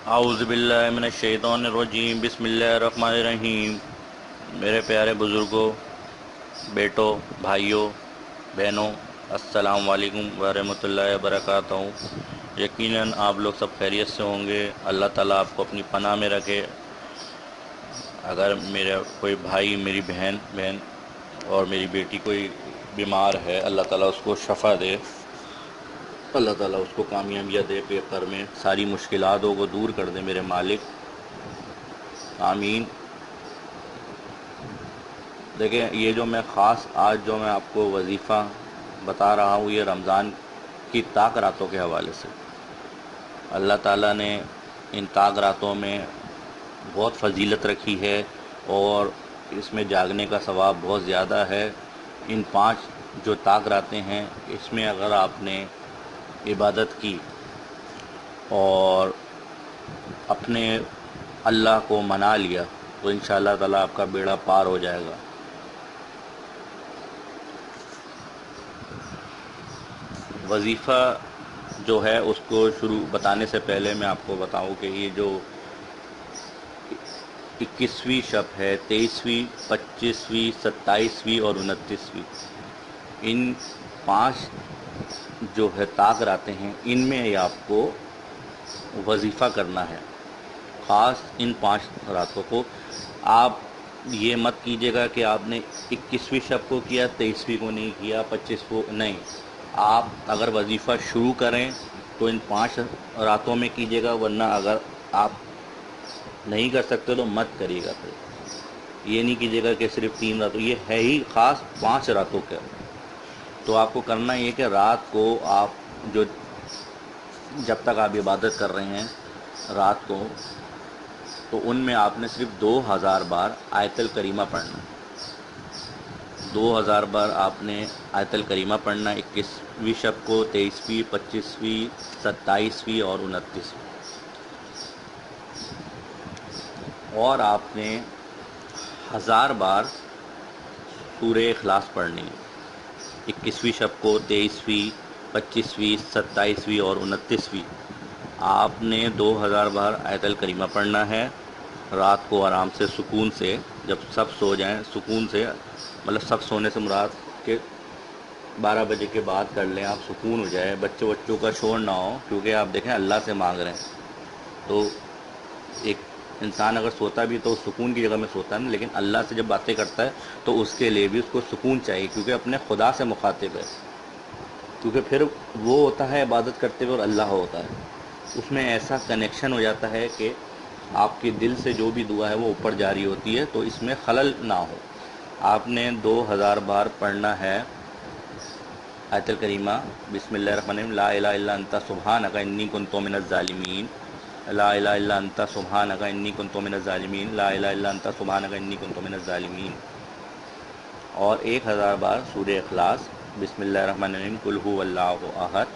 اعوذ باللہ من الشیطان الرجیم، بسم اللہ الرحمن الرحیم۔ میرے پیارے بزرگوں، بیٹوں، بھائیوں، بہنوں، السلام علیکم ورحمۃ اللہ وبرکاتہ۔ یقیناً آپ لوگ سب خیریت سے ہوں گے۔ اللہ تعالیٰ آپ کو اپنی پناہ میں رکھے۔ اگر میرا کوئی بھائی، میری بہن اور میری بیٹی کوئی بیمار ہے، اللہ تعالیٰ اس کو شفا دے، اللہ تعالیٰ اس کو کامیابیاں دے، پیپر میں ساری مشکلاتوں کو دور کر دے میرے مالک، آمین۔ دیکھیں، یہ جو میں خاص آج جو میں آپ کو وظیفہ بتا رہا ہوں، یہ رمضان کی طاق راتوں کے حوالے سے۔ اللہ تعالیٰ نے ان طاق راتوں میں بہت فضیلت رکھی ہے، اور اس میں جاگنے کا ثواب بہت زیادہ ہے۔ ان 5 جو طاق راتیں ہیں، اس میں اگر آپ نے عبادت کی اور اپنے اللہ کو منا لیا تو انشاءاللہ تعالیٰ آپ کا بیڑا پار ہو جائے گا۔ وظیفہ جو ہے اس کو شروع بتانے سے پہلے میں آپ کو بتاؤں کہ یہ جو 21ویں شب ہے، 23ویں، 25ویں، 27ویں اور 29ویں، ان 5 جو ہے طاق راتیں ہیں، ان میں یہ آپ کو وظیفہ کرنا ہے۔ خاص ان 5 راتوں کو آپ یہ مت کیجیے گا کہ آپ نے 21ویں شب کو کیا، 23ویں کو نہیں کیا، 25 کو نہیں۔ آپ اگر وظیفہ شروع کریں تو ان 5 راتوں میں کیجیے گا، ورنہ اگر آپ نہیں کر سکتے تو مت کریے گا۔ پھر یہ نہیں کیجیے گا کہ صرف 3 راتوں، یہ ہے ہی خاص 5 راتوں کا۔ تو آپ کو کرنا یہ کہ رات کو آپ جو جب تک آپ عبادت کر رہے ہیں رات کو، تو ان میں آپ نے صرف 2000 بار آیت الکریمہ پڑھنا ہے۔ 2000 بار آپ نے آیت الکریمہ پڑھنا ہے 21ویں شب کو، 23ویں، 25ویں، 27ویں اور 29ویں۔ اور آپ نے 1000 بار سورہ اخلاص پڑھنی ہے 21ویں شب کو، 23ویں، 25ویں، 27ویں اور 29ویں۔ آپ نے 2000 بار آیت الکریمہ پڑھنا ہے رات کو، آرام سے، سکون سے، جب سب سو جائیں سکون سے، مطلب سب سونے سے مراد کہ 12 بجے کے بعد کر لیں آپ، سکون ہو جائے، بچوں کا شور نہ ہو، کیونکہ آپ دیکھیں اللہ سے مانگ رہے ہیں۔ تو ایک انسان اگر سوتا بھی تو سکون کی جگہ میں سوتا ہے نا، لیکن اللہ سے جب باتیں کرتا ہے تو اس کے لیے بھی اس کو سکون چاہیے، کیونکہ اپنے خدا سے مخاطب ہے، کیونکہ پھر وہ ہوتا ہے عبادت کرتے ہوئے اور اللہ ہوتا ہے، اس میں ایسا کنیکشن ہو جاتا ہے کہ آپ کے دل سے جو بھی دعا ہے وہ اوپر جاری ہوتی ہے، تو اس میں خلل نہ ہو۔ آپ نے 2000 بار پڑھنا ہے آیت الکریمہ، بسم اللہ الرحمن الرحیم، لا الہ الا انت سبحانک انی کنت من الظالمین، لا الہ الا انت سبحانک انی کنت من الظالمین، لا الہ الا انت سبحانک انی کنت من الظالمین۔ اور 1000 بار سورہ اخلاص، بسم اللہ الرحمن الرحیم، قل ھو اللہ احد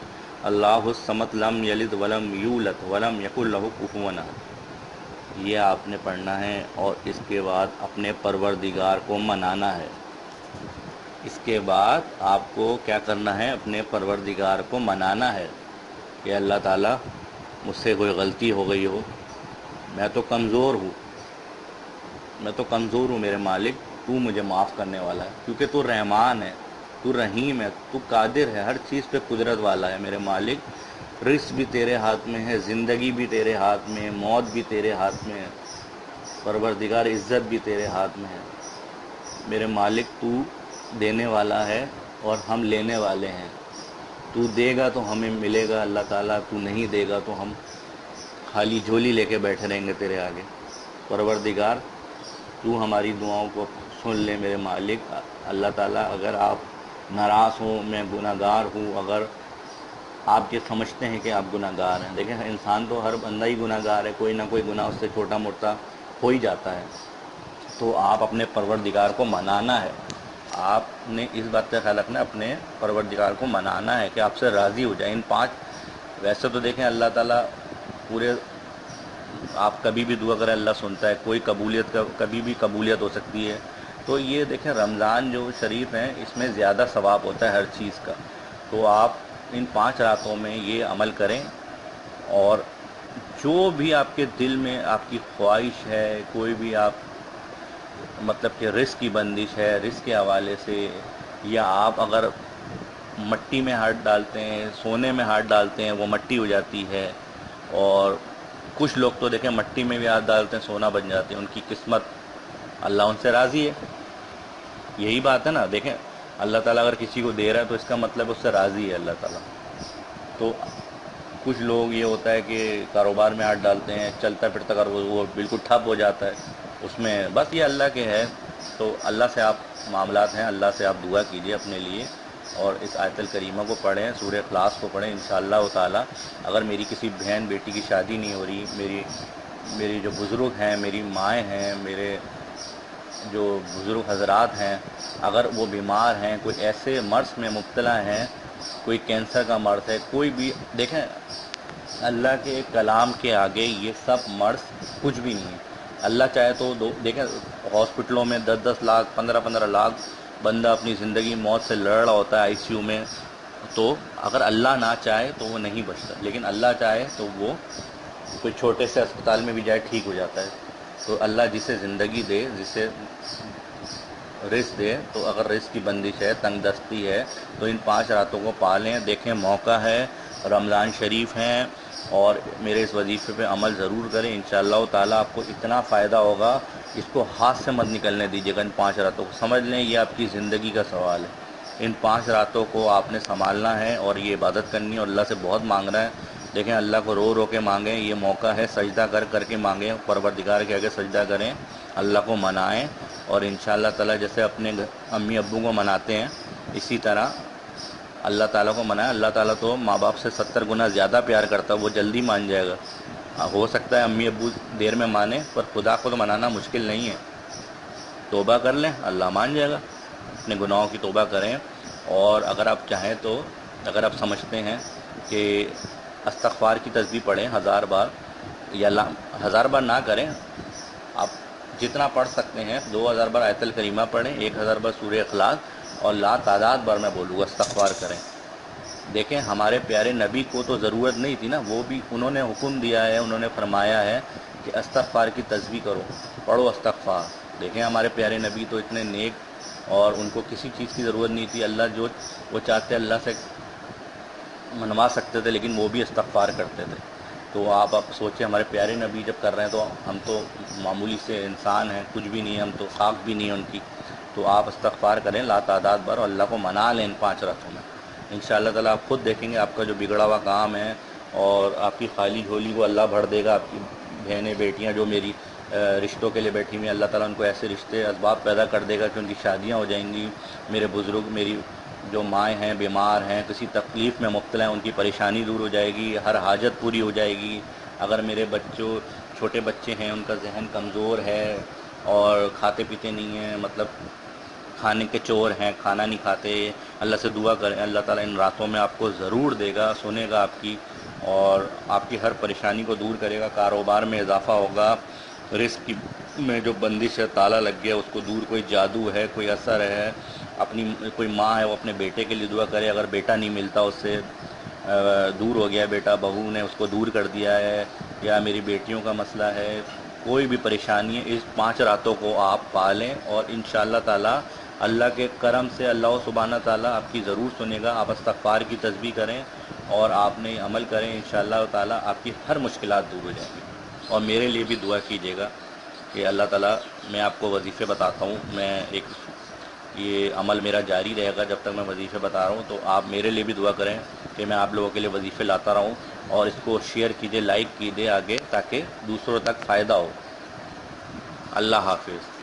اللہ الصمد لم یلد ولم یولد ولم یکن لہ کفوا احد۔ یہ آپ نے پڑھنا ہے، اور اس کے بعد اپنے پروردگار کو منانا ہے۔ اس کے بعد آپ کو کیا کرنا ہے؟ اپنے پروردگار کو منانا ہے کہ اللہ تعالیٰ مجھ سے کوئی غلطی ہو گئی ہو، میں تو کمزور ہوں میرے مالک، تو مجھے معاف کرنے والا ہے، کیونکہ تو رحمان ہے، تو رحیم ہے، تو قادر ہے، ہر چیز پہ قدرت والا ہے میرے مالک۔ رزق بھی تیرے ہاتھ میں ہے، زندگی بھی تیرے ہاتھ میں ہے، موت بھی تیرے ہاتھ میں ہے، پروردگار عزت بھی تیرے ہاتھ میں ہے میرے مالک۔ تو دینے والا ہے اور ہم لینے والے ہیں، تو دے گا تو ہمیں ملے گا اللہ تعالیٰ، تو نہیں دے گا تو ہم خالی جھولی لے کے بیٹھے رہیں گے تیرے آگے۔ پروردگار تو ہماری دعاؤں کو سن لے میرے مالک۔ اللہ تعالیٰ اگر آپ ناراض ہوں، میں گناہ گار ہوں، اگر آپ یہ سمجھتے ہیں کہ آپ گناہ گار ہیں، دیکھیں انسان تو ہر بندہ ہی گناہ گار ہے، کوئی نہ کوئی گناہ اس سے چھوٹا موٹا ہو ہی جاتا ہے، تو آپ اپنے پروردگار کو منانا ہے۔ آپ نے اس بات کا خیال رکھنا ہے، اپنے پروردگار کو منانا ہے کہ آپ سے راضی ہو جائے۔ ان 5 ویسے تو دیکھیں اللہ تعالیٰ پورے، آپ کبھی بھی دعا کریں اللہ سنتا ہے، کوئی قبولیت کا کبھی بھی قبولیت ہو سکتی ہے۔ تو یہ دیکھیں رمضان جو شریف ہیں اس میں زیادہ ثواب ہوتا ہے ہر چیز کا، تو آپ ان 5 راتوں میں یہ عمل کریں، اور جو بھی آپ کے دل میں آپ کی خواہش ہے، کوئی بھی آپ مطلب کہ رزق کی بندش ہے، رزق کے حوالے سے، یا آپ اگر مٹی میں ہاتھ ڈالتے ہیں، سونے میں ہاتھ ڈالتے ہیں، وہ مٹی ہو جاتی ہے. اور کچھ لوگ تو دیکھیں مٹی میں بھی ہاتھ ڈالتے ہیں، سونا بن جاتے ہیں. ان کی قسمت اللہ ان سے راضی ہے. یہی بات ہے نا. دیکھیں اللہ تعالیٰ اگر کسی کو دے رہا ہے تو اس کا مطلب اس سے راضی ہے اللہ تعالیٰ. تو کچھ لوگ یہ ہوتا ہے کہ کاروبار میں ہاتھ ڈالتے ہیں، چلتا پھرتا وہ بالکل ٹھپ ہو جاتا ہے اس میں. بس یہ اللہ کے ہے. تو اللہ سے آپ معاملات ہیں، اللہ سے آپ دعا کیجئے اپنے لیے، اور اس آیت الکریمہ کو پڑھیں، سورہ اخلاص کو پڑھیں. انشاءاللہ تعالی اگر میری کسی بہن بیٹی کی شادی نہیں ہو رہی، میری جو بزرگ ہیں، میری مائیں ہیں، میرے جو بزرگ حضرات ہیں، اگر وہ بیمار ہیں، کوئی ایسے مرض میں مبتلا ہیں، کوئی کینسر کا مرض ہے، کوئی بھی، دیکھیں اللہ کے کلام کے آگے یہ سب مرض کچھ بھی نہیں ہے. اللہ چاہے تو دیکھیں ہاسپٹلوں میں 10-10 لاکھ 15-15 لاکھ بندہ اپنی زندگی موت سے لڑ رہا ہوتا ہے آئی سی یو میں. تو اگر اللہ نہ چاہے تو وہ نہیں بچتا، لیکن اللہ چاہے تو وہ کوئی چھوٹے سے اسپتال میں بھی جائے ٹھیک ہو جاتا ہے. تو اللہ جسے زندگی دے، جسے رزق دے، تو اگر رزق کی بندش ہے، تنگ دستی ہے، تو ان 5 راتوں کو پالیں. دیکھیں موقع ہے، رمضان شریف ہیں، اور میرے اس وظیفے پہ عمل ضرور کریں. انشاءاللہ تعالیٰ آپ کو اتنا فائدہ ہوگا، اس کو ہاتھ سے مت نکلنے دیجیے گا. ان 5 راتوں کو سمجھ لیں یہ آپ کی زندگی کا سوال ہے. ان 5 راتوں کو آپ نے سنبھالنا ہے، اور یہ عبادت کرنی ہے، اور اللہ سے بہت مانگنا ہے. دیکھیں اللہ کو رو رو کے مانگیں. یہ موقع ہے، سجدہ کر کے مانگیں. پروردگار کے آگے سجدہ کریں، اللہ کو منائیں. اور انشاءاللہ تعالیٰ جیسے اپنے امی ابو کو مناتے ہیں، اسی طرح اللہ تعالیٰ کو منائیں. اللہ تعالیٰ تو ماں باپ سے 70 گنا زیادہ پیار کرتا ہے، وہ جلدی مان جائے گا. ہو سکتا ہے امی ابو دیر میں مانے، پر خدا کو تو منانا مشکل نہیں ہے. توبہ کر لیں، اللہ مان جائے گا. اپنے گناہوں کی توبہ کریں. اور اگر آپ چاہیں تو، اگر آپ سمجھتے ہیں کہ استغفار کی تسبیح پڑھیں 1000 بار، یا 1000 بار نہ کریں، آپ جتنا پڑھ سکتے ہیں 2000 بار آیت الکریمہ پڑھیں، 1000 بار سورہ اخلاص، اور لا تعداد بار میں بولوں گا استغفار کریں. دیکھیں ہمارے پیارے نبی کو تو ضرورت نہیں تھی نا، وہ بھی انہوں نے حکم دیا ہے، انہوں نے فرمایا ہے کہ استغفار کی تسبیح کرو، پڑھو استغفار. دیکھیں ہمارے پیارے نبی تو اتنے نیک، اور ان کو کسی چیز کی ضرورت نہیں تھی. اللہ جو وہ چاہتے اللہ سے منوا سکتے تھے، لیکن وہ بھی استغفار کرتے تھے. تو آپ سوچیں ہمارے پیارے نبی جب کر رہے ہیں تو ہم تو معمولی سے انسان ہیں، کچھ بھی نہیں ہے، ہم تو خاک بھی نہیں ہیں ان کی. تو آپ استغفار کریں لا تعداد بار، اور اللہ کو منا لیں ان 5 راتوں میں. انشاءاللہ تعالیٰ آپ خود دیکھیں گے آپ کا جو بگڑا ہوا کام ہے، اور آپ کی خالی جھولی کو اللہ بھر دے گا. آپ کی بہنیں بیٹیاں جو میری رشتوں کے لیے بیٹھی ہوئی ہیں، اللہ تعالیٰ ان کو ایسے رشتے اسباب پیدا کر دے گا کہ ان کی شادیاں ہو جائیں گی. میرے بزرگ، میری جو مائیں ہیں بیمار ہیں، کسی تکلیف میں مبتلا ہیں، ان کی پریشانی دور ہو جائے گی، ہر حاجت پوری ہو جائے گی. اگر میرے چھوٹے بچے ہیں، ان کا ذہن کمزور ہے اور کھاتے پیتے نہیں ہیں، مطلب کھانے کے چور ہیں، کھانا نہیں کھاتے، اللہ سے دعا کریں، اللہ تعالیٰ ان راتوں میں آپ کو ضرور دے گا، سنے گا آپ کی، اور آپ کی ہر پریشانی کو دور کرے گا. کاروبار میں اضافہ ہوگا، رزق میں جو بندش ہے، تالا لگ گیا، اس کو دور، کوئی جادو ہے، کوئی اثر ہے. کوئی ماں ہے وہ اپنے بیٹے کے لیے دعا کرے، اگر بیٹا نہیں ملتا، اس سے دور ہو گیا بیٹا، بہو نے اس کو دور کر دیا ہے، یا میری بیٹیوں کا مسئلہ ہے، کوئی بھی پریشانی ہے، اس 5 راتوں کو آپ پالیں. اور انشاءاللہ تعالیٰ اللہ کے کرم سے اللہ سبحانہ تعالیٰ آپ کی ضرور سنے گا. آپ استغفار کی تسبیح کریں اور آپ نے عمل کریں، انشاءاللہ تعالیٰ آپ کی ہر مشکلات دور ہو جائیں گی. اور میرے لیے بھی دعا کیجیے گا کہ اللہ تعالیٰ، میں آپ کو وظیفے بتاتا ہوں، یہ عمل میرا جاری رہے گا جب تک میں وظیفے بتا رہا ہوں. تو آپ میرے لیے بھی دعا کریں کہ میں آپ لوگوں کے لیے وظیفے لاتا رہوں، اور اس کو شیئر کیجیے، لائک کیجیے آگے، تاکہ دوسروں تک فائدہ ہو. اللہ حافظ.